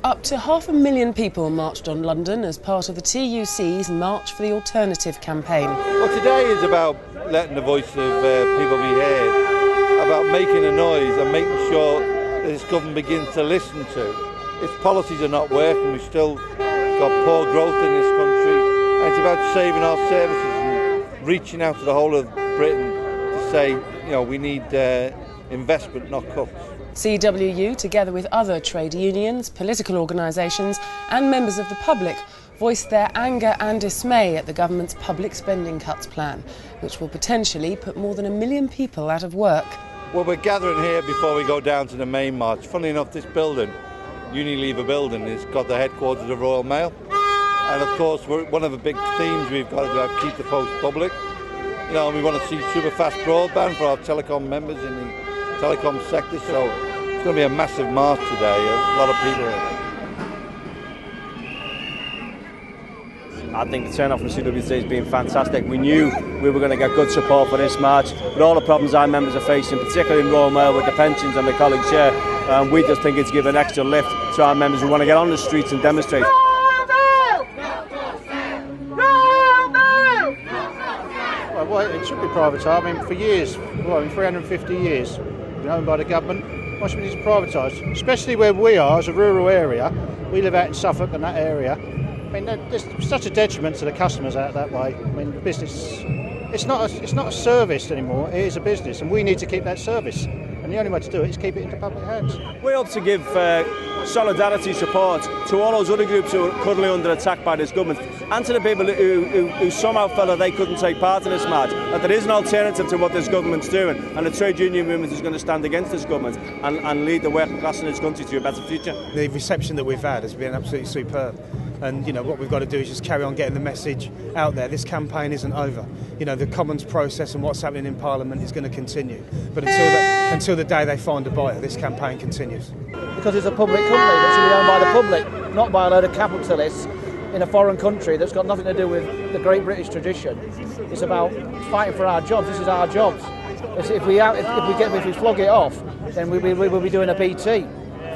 Up to 500,000 people marched on London as part of the TUC's March for the Alternative campaign. Well, today is about letting the voice of people be heard, about making a noise and making sure that this government begins to listen to. Its policies are not working, we've still got poor growth in this country, and it's about saving our services and reaching out to the whole of Britain to say, you know, we need investment, not cuts. CWU, together with other trade unions, political organisations and members of the public, voiced their anger and dismay at the government's public spending cuts plan, which will potentially put more than 1 million people out of work. Well, we're gathering here before we go down to the main march. Funnily enough, this building, Unilever building, has got the headquarters of Royal Mail. And of course, one of the big themes we've got to keep the post public. You know, we want to see super fast broadband for our telecom members in the telecom sector, so it's going to be a massive march today, a lot of people here. I think the turnout from CWC has been fantastic. We knew we were going to get good support for this march, but all the problems our members are facing, particularly in Royal Mail with the pensions and the college share, we just think it's given an extra lift to our members who want to get on the streets and demonstrate. Well, it should be privatised. I mean, for years, 350 years, been owned by the government. Why should it be privatised? Especially where we are, as a rural area. We live out in Suffolk and that area. I mean, there's such a detriment to the customers out that way. I mean, the business, it's not a service anymore. It is a business, and we need to keep that service. And the only way to do it is keep it into public hands. We hope to give solidarity support to all those other groups who are currently under attack by this government, and to the people who somehow felt that they couldn't take part in this march, that there is an alternative to what this government's doing, and the trade union movement is going to stand against this government and lead the working class in this country to a better future. The reception that we've had has been absolutely superb. And, you know, what we've got to do is just carry on getting the message out there. This campaign isn't over. You know, the Commons process and what's happening in Parliament is going to continue. But until the day they find a buyer, this campaign continues. Because it's a public company that should be owned by the public, not by a load of capitalists in a foreign country that's got nothing to do with the great British tradition. It's about fighting for our jobs. This is our jobs. If we flog it off, then we will be doing a BT.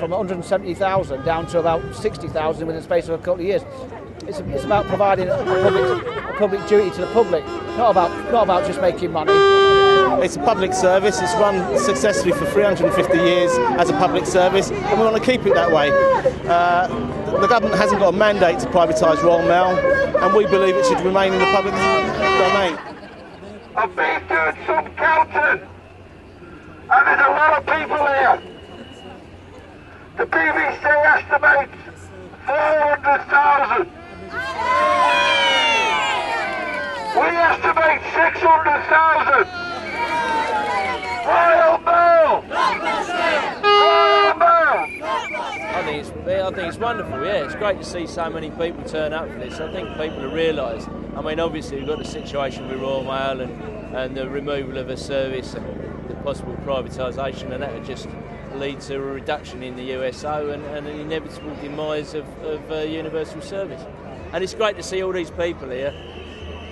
From 170,000 down to about 60,000 within the space of a couple of years. It's about providing a public duty to the public, not about just making money. It's a public service. It's run successfully for 350 years as a public service, and we want to keep it that way. The government hasn't got a mandate to privatise Royal Mail, and we believe it should remain in the public domain. I've been doing some counting, and there's a lot of people here. The BBC estimates 400,000. We estimate 600,000. Royal Mail! Royal Mail! I think it's wonderful, yeah. It's great to see so many people turn up for this. I think people have realised. I mean, obviously we've got the situation with Royal Mail and the removal of a service and the possible privatisation, and that would just lead to a reduction in the USO and an inevitable demise of universal service. And it's great to see all these people here,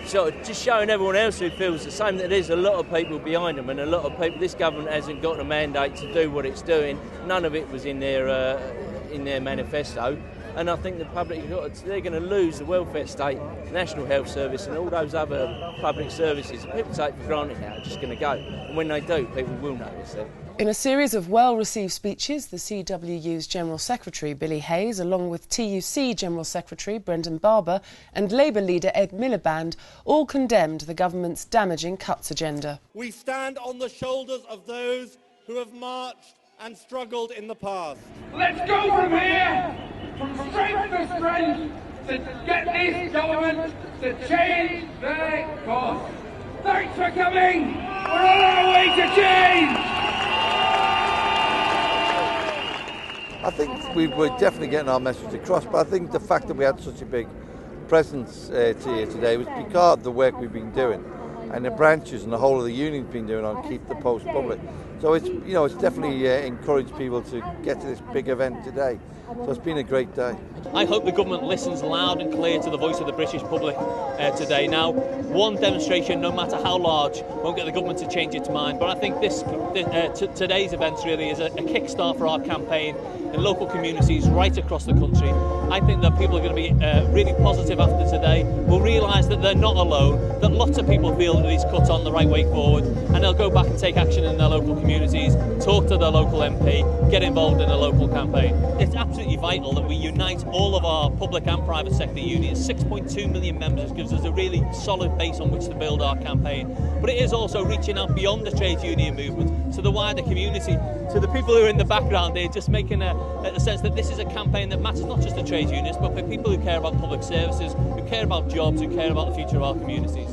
sort of just showing everyone else who feels the same that there's a lot of people behind them, and a lot of people. This government hasn't got a mandate to do what it's doing. None of it was in their manifesto. And I think the public, they're going to lose the welfare state, National Health Service and all those other public services that people take for granted now are just going to go. And when they do, people will notice it. In a series of well-received speeches, the CWU's General Secretary, Billy Hayes, along with TUC General Secretary, Brendan Barber, and Labour leader Ed Miliband, all condemned the government's damaging cuts agenda. We stand on the shoulders of those who have marched and struggled in the past. Let's go from here, from strength to strength, to get this government to change their course. Thanks for coming. We're on our way to change. I think we're definitely getting our message across, but I think the fact that we had such a big presence here today was because of the work we've been doing and the branches and the whole of the union's been doing on Keep the Post Public. So it's, you know, it's definitely encouraged people to get to this big event today. So it's been a great day. I hope the government listens loud and clear to the voice of the British public today. Now, one demonstration, no matter how large, won't get the government to change its mind. But I think today's events really is a kickstart for our campaign in local communities right across the country. I think that people are going to be really positive after today. We'll realise that they're not alone, that lots of people feel that these cuts aren't the right way forward, and they'll go back and take action in their local communities, talk to their local MP, get involved in a local campaign. It's absolutely vital that we unite all of our public and private sector unions. 6.2 million members gives us a really solid base on which to build our campaign. But it is also reaching out beyond the trade union movement to the wider community, to the people who are in the background here, just making a sense that this is a campaign that matters not just to trade unions, but for people who care about public services, who care about jobs, who care about the future of our communities.